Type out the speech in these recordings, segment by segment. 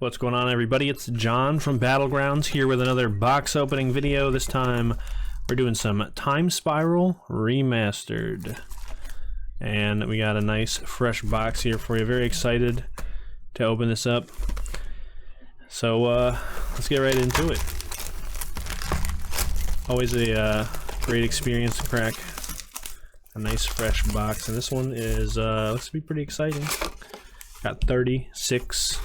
What's going on, everybody? It's John from Battlegrounds here with another box opening video. This time we're doing some Time Spiral Remastered. And we got a nice fresh box here for you. Very excited to open this up. So let's get right into it. Always a great experience to crack a nice fresh box. And this one is looks to be pretty exciting. Got 36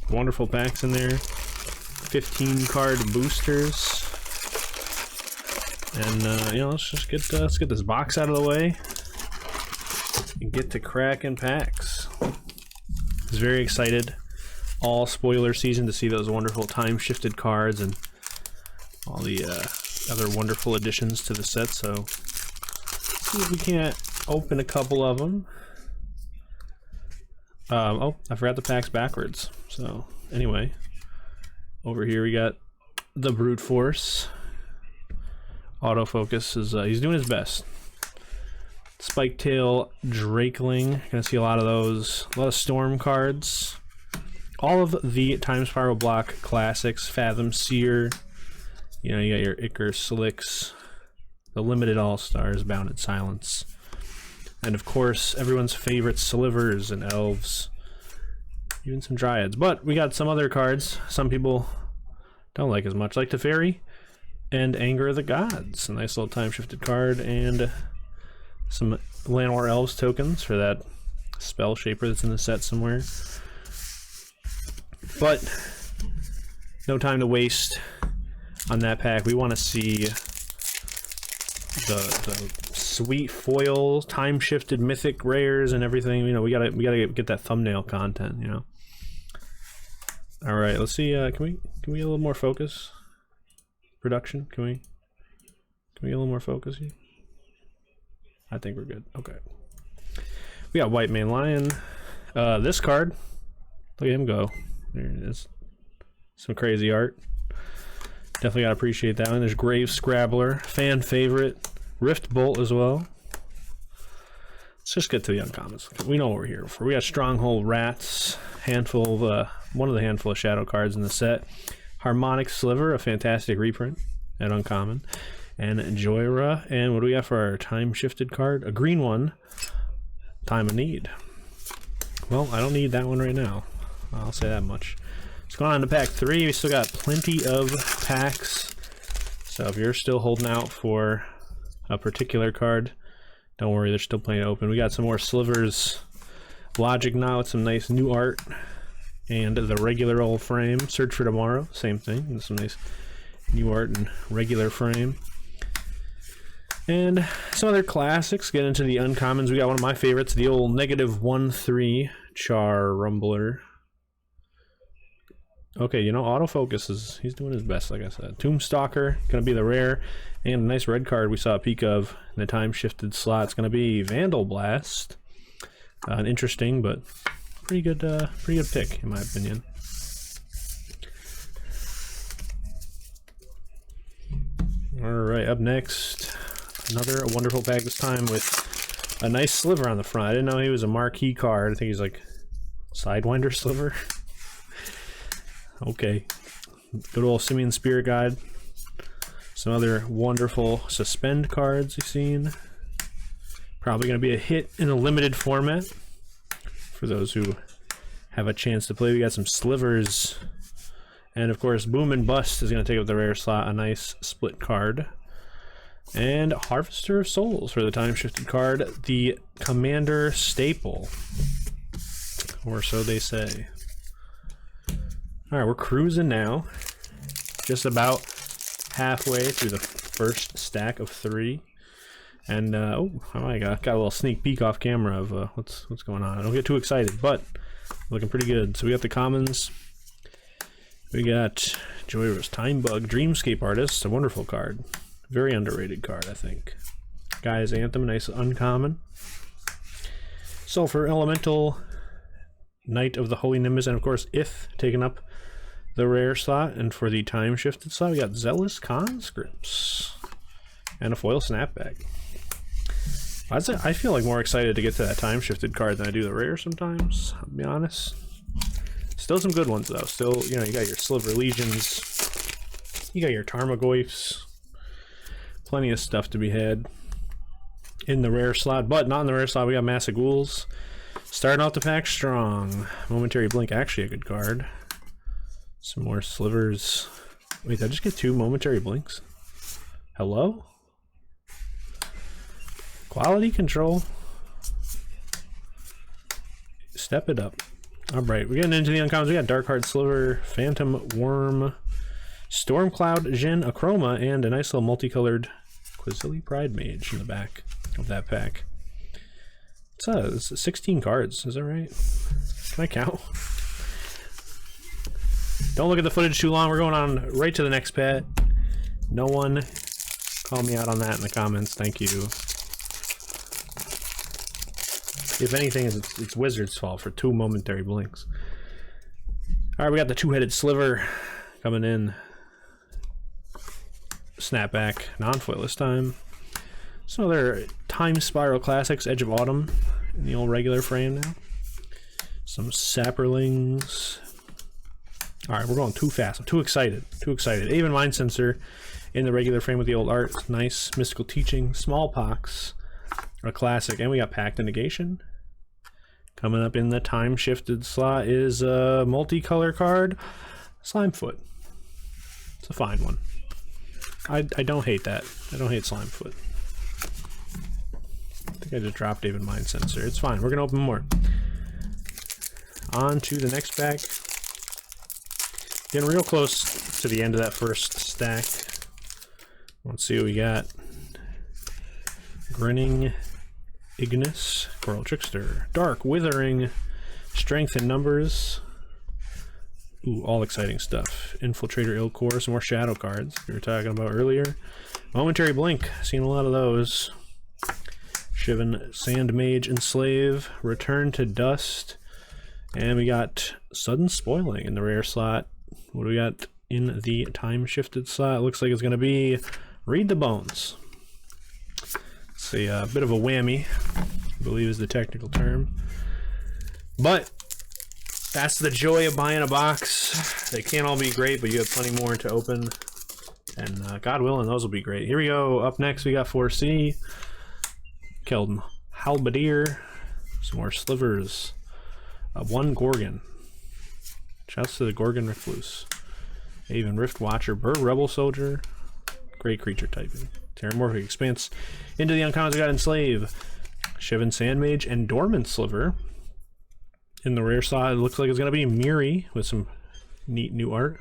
wonderful packs in there, 15 card boosters, and you know, let's get this box out of the way and get to cracking packs. I was very excited all spoiler season to see those wonderful time shifted cards and all the other wonderful additions to the set. So let's see if we can't open a couple of them. Oh, I forgot the packs backwards. So anyway, over here we got the Brute Force. Autofocus is he's doing his best. Spiketail Drakeling, gonna see a lot of those. A lot of Storm cards. All of the Time Spiral block classics. Fathom Seer. You know, you got your Icar Slicks, the limited All-Stars, Bounded Silence. And of course, everyone's favorite Slivers and Elves. Even some Dryads. But we got some other cards some people don't like as much, like Teferi and Anger of the Gods. A nice little time-shifted card, and some Llanowar Elves tokens for that Spell Shaper that's in the set somewhere. But no time to waste on that pack. We want to see the sweet foil, time shifted mythic rares and everything. You know, we gotta get that thumbnail content. You know. All right, let's see. Can we get a little more focus? Production, can we get a little more focus here? I think we're good. Okay. We got White Mane Lion. This card, look at him go. There it is. Some crazy art. Definitely gotta appreciate that one. There's Grave Scrabbler, fan favorite. Rift Bolt as well. Let's just get to the uncommons. We know what we're here for. We got Stronghold Rats, handful of one of the handful of shadow cards in the set. Harmonic Sliver, a fantastic reprint at uncommon, and Joyra. And what do we got for our time shifted card? A green one. Time of Need. Well, I don't need that one right now. I'll say that much. Let's go on to pack 3. We still got plenty of packs. So if you're still holding out for a particular card, don't worry, there's still plenty to open. We got some more Slivers Logic now with some nice new art, and the regular old frame. Search for Tomorrow, same thing, and some nice new art and regular frame. And some other classics. Get into the uncommons. We got one of my favorites, the old -1/3 Char Rumbler. Okay, you know, autofocus he's doing his best, like I said. Tombstalker, gonna be the rare, and a nice red card we saw a peek of in the time shifted slot. It's gonna be Vandal Blast. An interesting but pretty good pick in my opinion. All right, up next, another wonderful pack. This time with a nice Sliver on the front. I didn't know he was a marquee card. I think he's like Sidewinder Sliver. Okay, good old Simian Spirit Guide. Some other wonderful Suspend cards you've seen. Probably going to be a hit in a limited format for those who have a chance to play. We got some Slivers, and of course Boom and Bust is going to take up the rare slot. A nice split card, and Harvester of Souls for the time shifted card. The Commander staple, or so they say. All right, we're cruising now. Just about halfway through the first stack of 3, and oh my God, got a little sneak peek off camera of what's going on. I don't get too excited, but looking pretty good. So we got the commons. We got Joyra's Time Bug, Dreamscape Artist, a wonderful card, very underrated card, I think. Guy's Anthem, a nice uncommon. Sulfur Elemental, Knight of the Holy Nimbus, and of course Ith taking up the rare slot. And for the time shifted slot, we got Zealous Conscripts and a foil snapback. I feel like more excited to get to that time shifted card than I do the rare sometimes, I'll be honest. Still some good ones though. Still, you know, you got your Sliver Legions, you got your Tarmogoyfs, plenty of stuff to be had in the rare slot, but not in the rare slot. We got Massive Ghouls starting out the pack strong. Momentary Blink, actually a good card. Some more Slivers. Wait, did I just get 2 Momentary Blinks? Hello? Quality control. Step it up. Alright, we're getting into the uncommons. We got Darkheart Sliver, Phantom Worm, Stormcloud Jin, Achroma, and a nice little multicolored Quasili Pride Mage in the back of that pack. It's 16 cards, is that right? Can I count? Don't look at the footage too long. We're going on right to the next pet. No one call me out on that in the comments. Thank you. If anything, it's Wizard's fault for 2 momentary blinks. Alright, we got the 2-headed Sliver coming in. Snapback, non-foil this time. Some other Time Spiral Classics, Edge of Autumn in the old regular frame now. Some Sapperlings. Alright, we're going too fast. I'm too excited. Too excited. Even Mind Sensor in the regular frame with the old art. Nice. Mystical Teaching. Smallpox. A classic. And we got Pact and Negation. Coming up in the time shifted slot is a multicolor card. Slimefoot. It's a fine one. I don't hate that. I don't hate Slimefoot. I think I just dropped Even Mind Sensor. It's fine. We're going to open more. On to the next pack. Getting real close to the end of that first stack. Let's see what we got. Grinning Ignis, Coral Trickster, Dark Withering, Strength in Numbers. Ooh, all exciting stuff. Infiltrator Ilkor, some more shadow cards we were talking about earlier. Momentary Blink, seen a lot of those. Shivan Sand Mage Enslave, Return to Dust, and we got Sudden Spoiling in the rare slot. What do we got in the time shifted slot? It looks like it's going to be Read the Bones. It's a bit of a whammy, I believe is the technical term. But that's the joy of buying a box. They can't all be great, but you have plenty more to open. And God willing, those will be great. Here we go. Up next, we got 4C. Killed Halberdier. Some more Slivers. 1 Gorgon. Shouts to the Gorgon Recluse. Even Rift Watcher. Bird Rebel Soldier. Great creature typing. Terramorphic Expanse. Into the uncommons, we got Enslave, Shivan Sandmage, and Dormant Sliver. In the rare side, it looks like it's going to be Miri with some neat new art.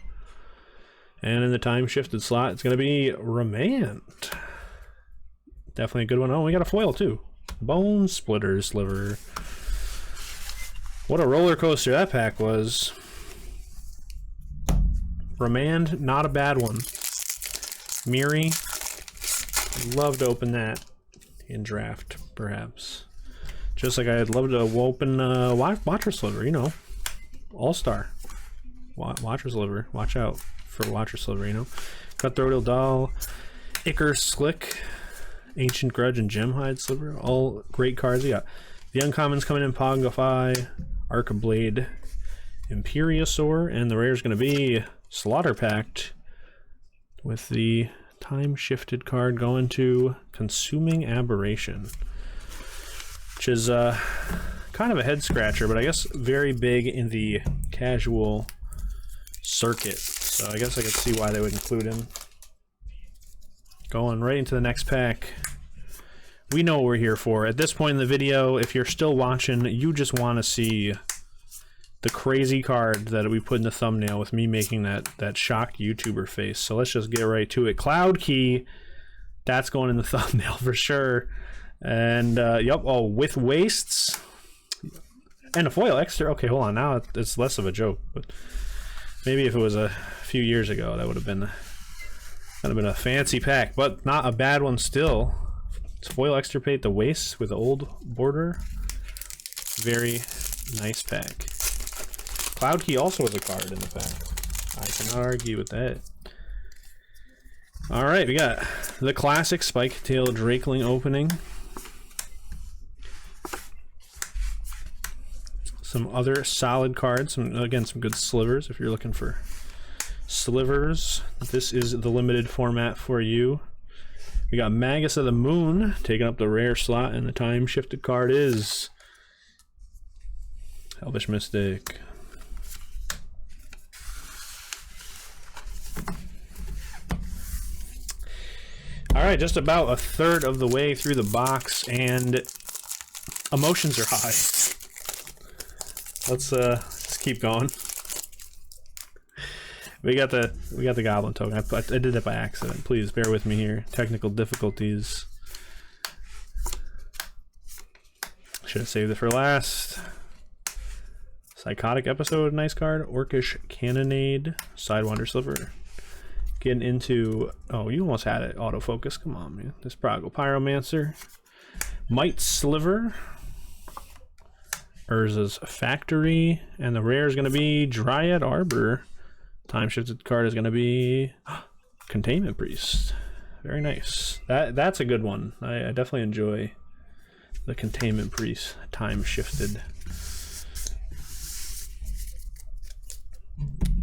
And in the time shifted slot, it's going to be Remand. Definitely a good one. Oh, we got a foil too. Bone Splitter Sliver. What a roller coaster that pack was. Remand, not a bad one. Miri. Love to open that in draft, perhaps. Just like I'd love to open Watcher Sliver, you know. All-Star. Watcher Sliver. Watch out for Watcher Sliver, you know. Cutthroat Ildal, Icar Slick, Ancient Grudge, and Gemhide Sliver. All great cards. We got the uncommons coming in, Pogify, Arcablade, Imperiosaur, and the rare is going to be Slaughter Pact with the time shifted card going to Consuming Aberration, which is kind of a head scratcher, but I guess very big in the casual circuit, so I guess I could see why they would include him. Going right into the next pack. We know what we're here for. At this point in the video, if you're still watching, you just want to see the crazy card that we put in the thumbnail with me making that shocked YouTuber face. So let's just get right to it. Cloud Key, that's going in the thumbnail for sure. And yep, oh, with wastes and a foil extra. Okay, hold on, now it's less of a joke, but maybe if it was a few years ago, that would have been a fancy pack, but not a bad one still. It's foil extirpate the wastes with the old border. Very nice pack. Cloud Key also has a card in the pack. I cannot argue with that. Alright, we got the classic Spike Tail Drakeling opening. some other solid cards. Again, some good slivers if you're looking for slivers. This is the limited format for you. We got Magus of the Moon taking up the rare slot, and the time shifted card is Elvish Mystic. Alright, just about a third of the way through the box, and emotions are high. Let's just keep going. We got the goblin token. I did that by accident. Please bear with me here. Technical difficulties. Should have saved it for last. Psychotic Episode, nice card. Orcish Cannonade, Sidewinder Sliver. Getting into, oh, you almost had it. Autofocus, come on, man. This Proggle Pyromancer. Might Sliver. Urza's Factory. And the rare is going to be Dryad Arbor. Time shifted card is going to be Containment Priest. Very nice. That's a good one. I definitely enjoy the Containment Priest time shifted.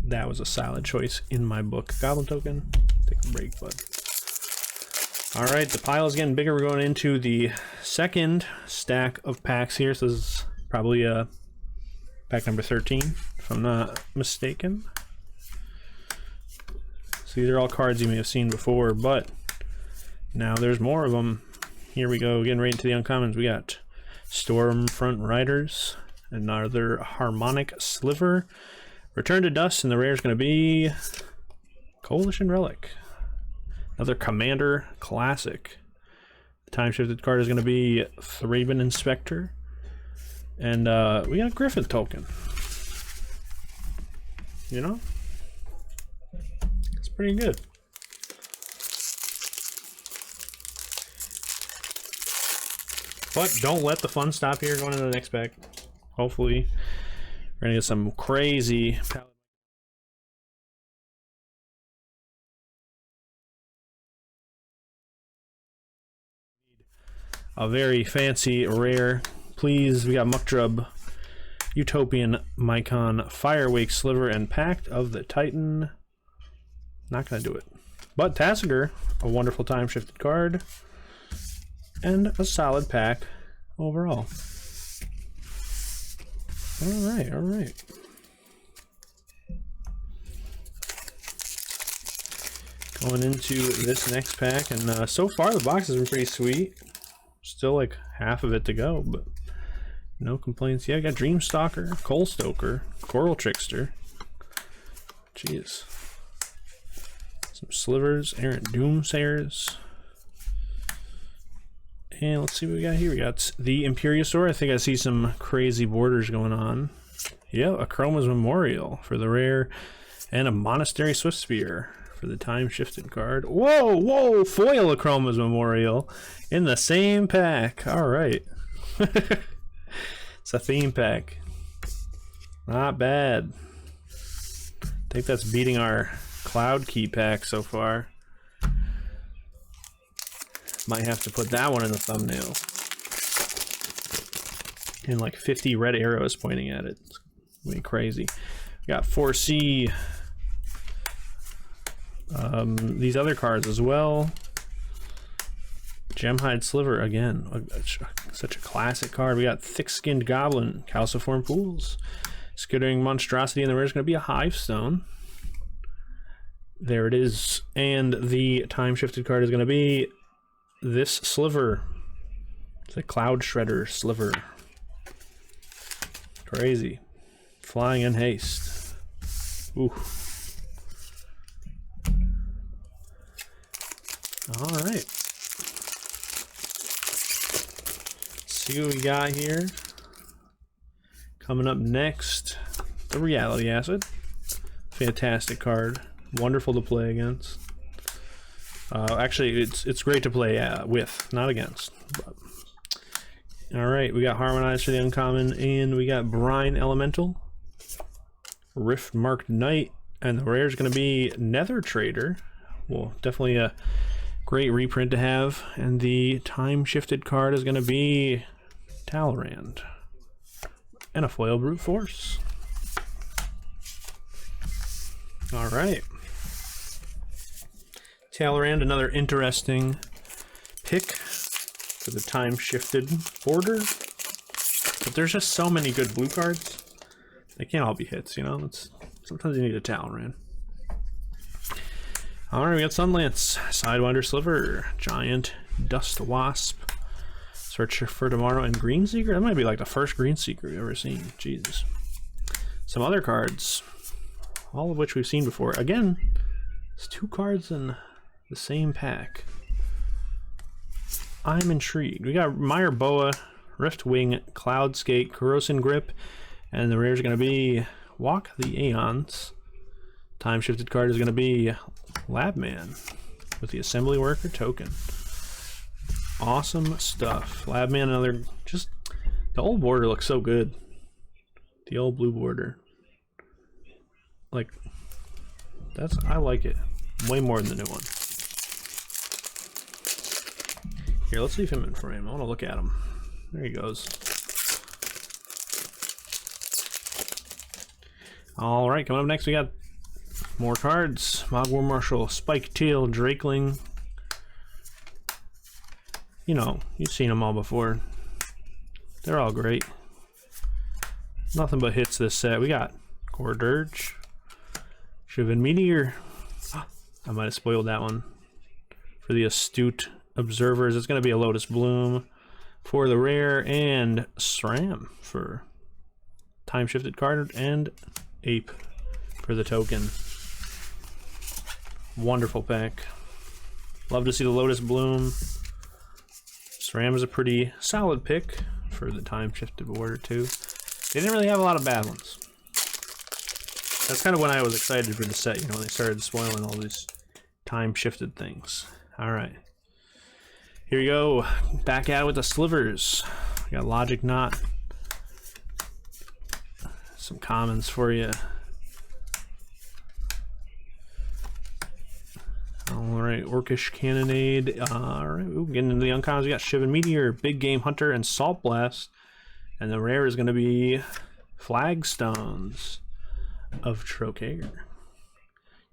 That was a solid choice in my book. Goblin token. Take a break, bud. Alright, the pile is getting bigger. We're going into the second stack of packs here. So this is probably pack number 13, if I'm not mistaken. So these are all cards you may have seen before, but now there's more of them. Here we go, getting right into the uncommons. We got Stormfront Riders, another Harmonic Sliver, Return to Dust, and the rare is going to be Coalition Relic. Another Commander Classic. The time shifted card is going to be Thraben Inspector. And we got a Griffin token. You know? It's pretty good. But don't let the fun stop here going into the next pack. Hopefully we're gonna get some crazy a very fancy rare. Please, we got Muckdrub, Utopian Mycon, Firewake Sliver, and Pact of the Titan. Not gonna do it. But Tassiger, a wonderful time shifted card, and a solid pack overall. Alright, alright. Going into this next pack, and so far the box has been pretty sweet. Still like half of it to go, but no complaints. Yeah, I got Dreamstalker, Coal Stoker, Coral Trickster. Jeez. Some slivers, Errant Doomsayers. And let's see what we got here. We got the Imperiosaur. I think I see some crazy borders going on. Yeah, a Chroma's Memorial for the rare, and a Monastery Swiftspear for the time shifted card. Whoa, whoa, foil a Chroma's Memorial in the same pack. All right. It's a theme pack. Not bad. I think that's beating our Cloud Key pack so far. Might have to put that one in the thumbnail. And like 50 red arrows pointing at it. It's really crazy. We got 4C. These other cards as well. Gemhide Sliver again. Such a classic card. We got Thick-Skinned Goblin, Calciform Pools. Skittering Monstrosity, and the rare is going to be a Hive Stone. There it is. And the time shifted card is going to be this Sliver. It's a Cloud Shredder Sliver. Crazy. Flying in Haste. Ooh. Alright. See what we got here. Coming up next, the Reality Acid. Fantastic card. Wonderful to play against. Actually, it's great to play with, not against. All right, we got Harmonize for the uncommon, and we got Brine Elemental, Rift Marked Knight, and the rare is going to be Nether Trader. Well, definitely a great reprint to have. And the time shifted card is going to be Talrand. and a foil Brute Force. All right. Talrand, another interesting pick for the time-shifted border. But there's just so many good blue cards. They can't all be hits, you know? Sometimes you need a Talrand. Alright, we got Sunlance, Sidewinder Sliver, Giant Dust Wasp, Search for Tomorrow, and Green Seeker. That might be like the first Green Seeker we've ever seen. Jesus. Some other cards, all of which we've seen before. Again, it's 2 cards in the same pack. I'm intrigued. We got Meyer Boa, Riftwing, Cloudskate, Corrosion Grip, and the rare is going to be Walk the Aeons. Time shifted card is going to be Labman with the Assembly Worker token. Awesome stuff. Labman, another, just the old border looks so good. The old blue border. Like, I like it way more than the new one. Here, let's leave him in frame. I want to look at him. There he goes. Alright, coming up next we got more cards. Mogwar Marshal, Spike Teal, Drakeling. You know, you've seen them all before. They're all great. Nothing but hits this set. We got Core Dirge, Shivan Meteor. I might have spoiled that one. For the astute observers, it's going to be a Lotus Bloom for the rare, and SRAM for time shifted card, and Ape for the token. Wonderful pack. Love to see the Lotus Bloom. SRAM is a pretty solid pick for the time shifted border too. They didn't really have a lot of bad ones. That's kind of when I was excited for the set, you know, when they started spoiling all these time shifted things. Alright. Here we go. Back out with the slivers. We got Logic Knot. Some commons for you. Alright, Orcish Cannonade. Alright, getting into the uncommons. We got Shivan Meteor, Big Game Hunter, and Salt Blast. And the rare is going to be Flagstones of Trocair.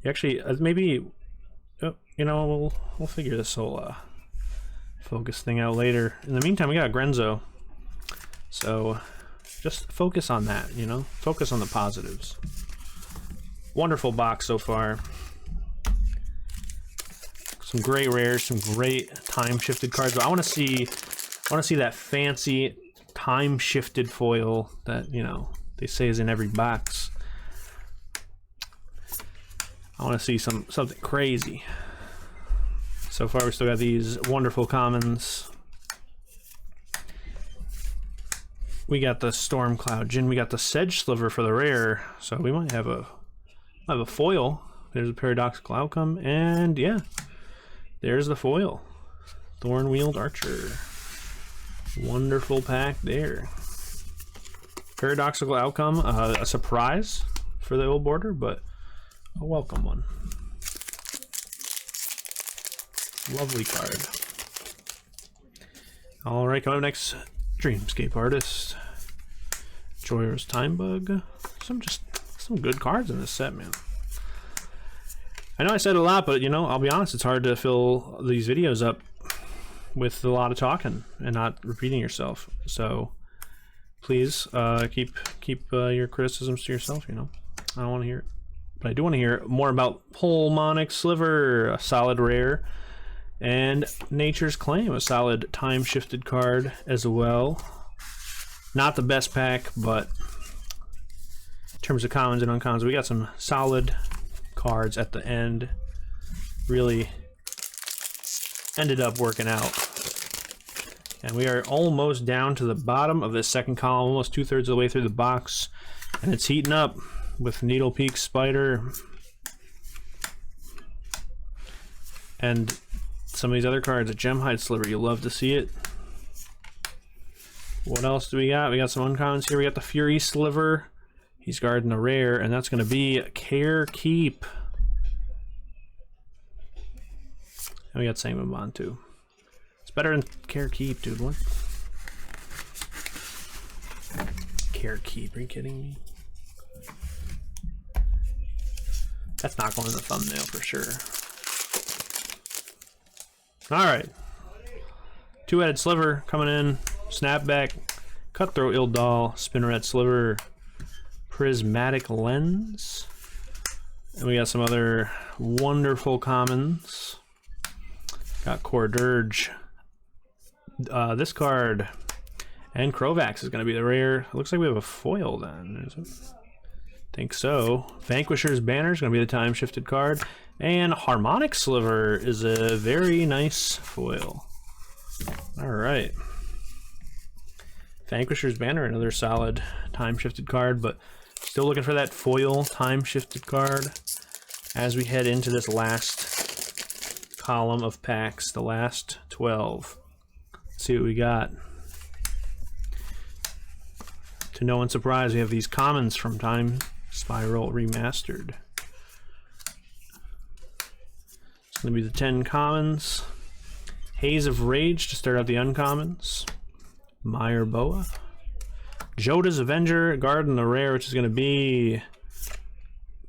Actually, maybe, you know, we'll figure this whole focus thing out later. In the meantime, we got Grenzo. So just focus on that, you know? Focus on the positives. Wonderful box so far. Some great rares, some great time-shifted cards. But I want to see that fancy time-shifted foil that, you know, they say is in every box. I want to see something crazy. So far, we still got these wonderful commons. We got the Stormcloud Djinn. We got the Sedge Sliver for the rare. So we might have a foil. There's a Paradoxical Outcome, and yeah, there's the foil. Thorn-Wheeled Archer. Wonderful pack there. Paradoxical Outcome, a surprise for the old border, but a welcome one. Lovely card. Alright, coming up next, Dreamscape Artist. Joyous Time Bug. Some good cards in this set, man. I know I said a lot, but you know, I'll be honest, it's hard to fill these videos up with a lot of talking and not repeating yourself. So please keep your criticisms to yourself, you know. I don't want to hear it. But I do want to hear more about Pulmonic Sliver, a solid rare, and Nature's Claim, a solid time-shifted card as well. Not the best pack, but in terms of commons and uncommons, we got some solid cards at the end. Really ended up working out. And we are almost down to the bottom of the second column, almost 2/3 of the way through the box. And it's heating up with Needle Peak Spider and some of these other cards. A Gemhide Sliver, you love to see it. What else do we got? We got some uncommons here. We got the Fury Sliver. He's guarding a rare, and that's going to be Care Keep. And we got Sanguine too. It's better than Care Keep, dude. What? care keep. Are you kidding me? That's not going in the thumbnail for sure. Alright. Two-headed sliver coming in. Snapback. Cutthroat Ildal. Spinneret sliver. Prismatic lens. And we got some other wonderful commons. Got Core Dirge. This card. And Krovax is going to be the rare. It looks like we have a foil then. Is it? Think so. Vanquisher's Banner is going to be the time-shifted card. And Harmonic Sliver is a very nice foil. Alright. Vanquisher's Banner, another solid time-shifted card, but still looking for that foil time-shifted card as we head into this last column of packs, the last 12. Let's see what we got. To no one's surprise, we have these commons from Time Spiral Remastered. It's going to be the 10 commons. Haze of Rage to start out the uncommons. Meyer Boa. Joda's Avenger, Garden the rare, which is going to be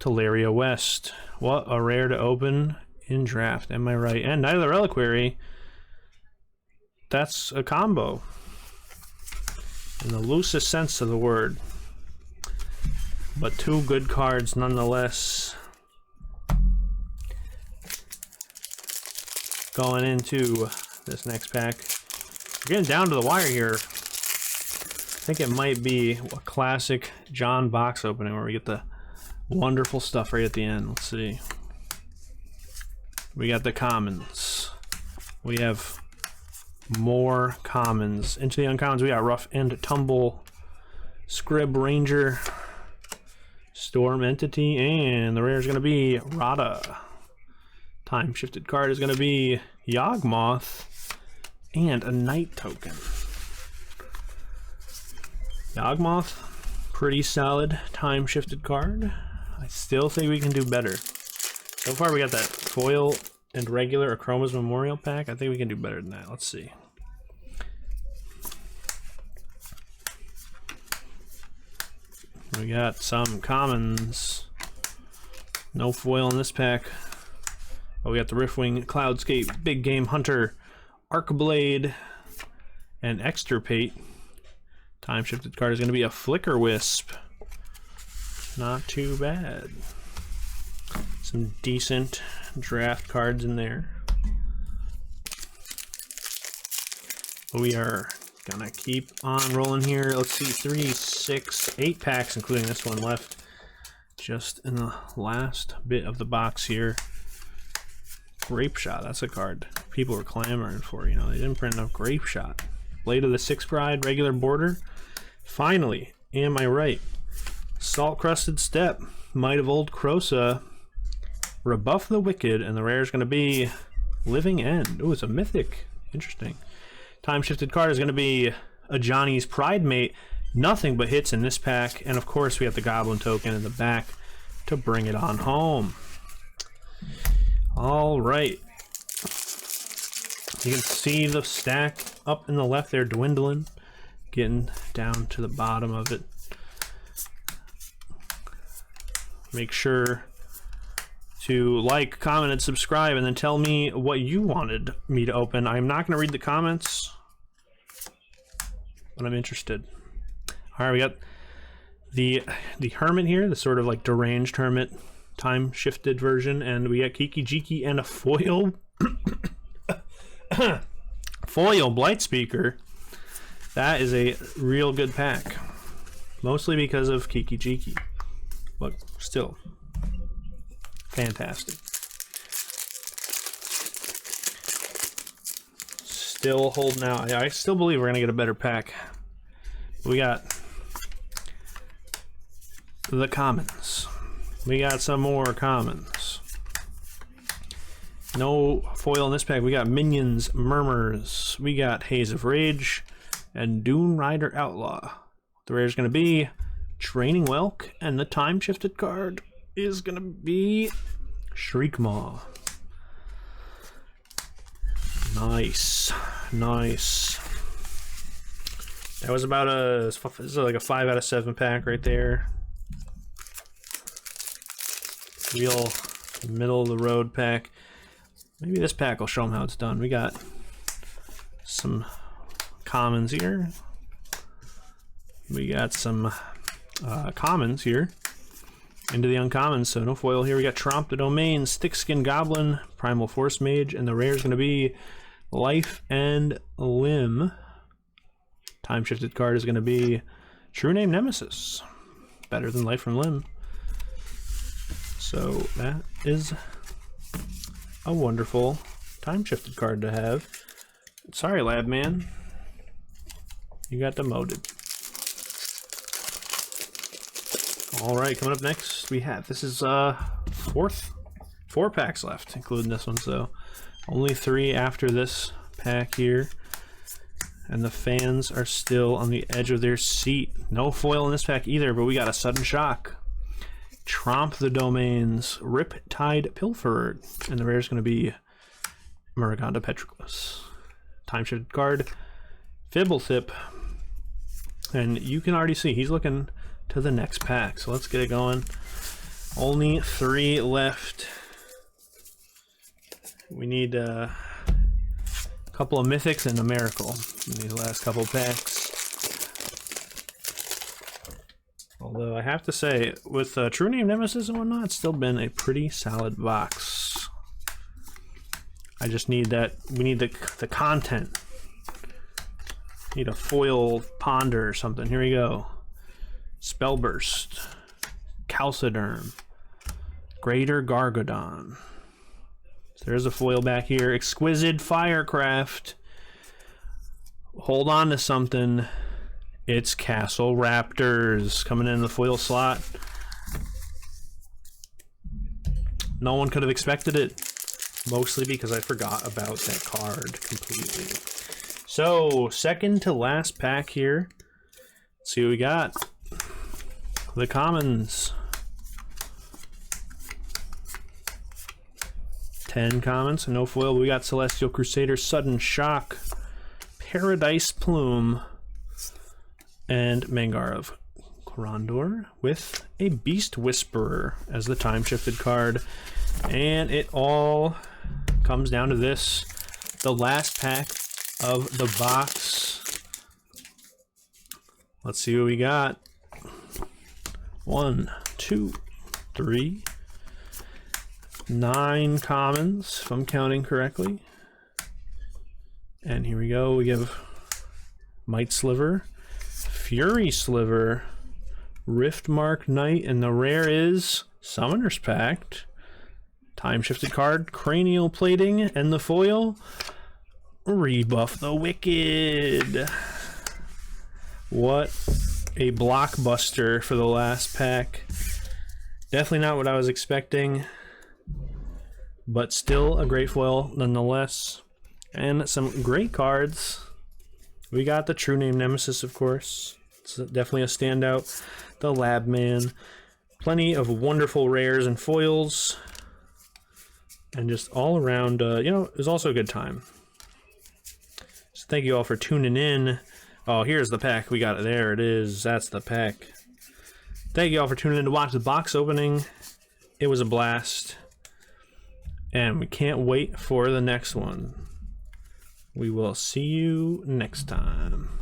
Teleria West. What a rare to open in draft, am I right? And Night of the Reliquary. That's a combo. In the loosest sense of the word. But two good cards nonetheless. Going into this next pack. We're getting down to the wire here. I think it might be a classic John box opening where we get the wonderful stuff right at the end. Let's see. We got the commons. We have more commons. Into the uncommons, we got Rough and Tumble, Scrib Ranger, Storm Entity, and the rare is going to be Rada. Time shifted card is going to be Yawgmoth and a Night token. Yawgmoth, pretty solid time shifted card. I still think we can do better. So far we got that foil and regular Chroma's Memorial pack. I think we can do better than that. Let's see. We got some commons. No foil in this pack. But we got the Riftwing, Cloudscape, Big Game Hunter, Arcblade, and Extirpate. Time shifted card is going to be a Flicker Wisp. Not too bad. Some decent draft cards in there. We are gonna keep on rolling here. Let's see, 3, 6, 8 packs, including this one left. Just in the last bit of the box here. Grape Shot, that's a card people were clamoring for. You know, they didn't print enough Grape Shot. Blade of the Six Pride, regular border. Finally, am I right? Salt Crusted Step, Might of Old Krosa, Rebuff the Wicked, and the rare is going to be Living End. Oh, it's a mythic. Interesting. Time shifted card is going to be a Johnny's Pride Mate. Nothing but hits in this pack, and of course we have the Goblin token in the back to bring it on home. All right. You can see the stack up in the left there dwindling, getting down to the bottom of it. Make sure to like, comment, and subscribe, and then tell me what you wanted me to open. I'm not going to read the comments, but I'm interested. All right, we got the Hermit here, the sort of like deranged Hermit time shifted version, and we got Kiki Jiki and a foil foil Blight Speaker. That is a real good pack, mostly because of Kiki Jiki, but still fantastic. Still holding out. I still believe we're gonna get a better pack. We got the commons. We got some more commons. No foil in this pack. We got Minions, Murmurs. We got Haze of Rage and Dune Rider Outlaw. The rare is going to be Training Welk, and the time shifted card is going to be Shriekmaw. Nice. Nice. That was about this is like a 5 out of 7 pack right there. Real middle of the road pack. Maybe this pack will show them how it's done. We got some commons here. We got some commons here. Into the uncommons, so no foil here. We got Tromp the Domain, Stickskin Goblin, Primal Force Mage, and the rare is going to be Life and Limb. Time shifted card is going to be True Name Nemesis. Better than Life and Limb. So that is a wonderful time shifted card to have. Sorry, Lab Man. You got demoted. Alright, coming up next we have, this is 4 packs left, including this one, so only 3 after this pack here. And the fans are still on the edge of their seat. No foil in this pack either, but we got a Sudden Shock. Tromp the Domains, Riptide Pilferer, and the rare is going to be Muragonda Petroglyphs. Time shifted card, Fibblethip, and you can already see he's looking to the next pack, so let's get it going. Only 3 left. We need a couple of mythics and a miracle in these last couple packs. Although I have to say, with True Name Nemesis and whatnot, it's still been a pretty solid box. I just need that. We need the content. Need a foil ponder or something. Here we go. Spellburst, Calciderm, Greater Gargadon. So there's a foil back here. Exquisite Firecraft. Hold on to something. It's Castle Raptors coming in the foil slot. No one could have expected it. Mostly because I forgot about that card completely. So, second to last pack here. Let's see what we got. The commons. 10 commons, no foil. We got Celestial Crusader, Sudden Shock, Paradise Plume, and Mangar of Corondor with a Beast Whisperer as the time shifted card. And it all comes down to this. The last pack of the box. Let's see what we got. 1, 2, 3, 9 commons, if I'm counting correctly. And here we go. We have Might Sliver, Fury Sliver, Riftmark Knight, and the rare is Summoner's Pact. Time shifted card, Cranial Plating, and the foil, Rebuff the Wicked. What a blockbuster for the last pack. Definitely not what I was expecting, but still a great foil nonetheless. And some great cards. We got the True Name Nemesis, of course. It's definitely a standout. The Lab Man. Plenty of wonderful rares and foils. And just all around, you know, it was also a good time. So thank you all for tuning in. Oh, here's the pack. We got it. There it is. That's the pack. Thank you all for tuning in to watch the box opening. It was a blast. And we can't wait for the next one. We will see you next time.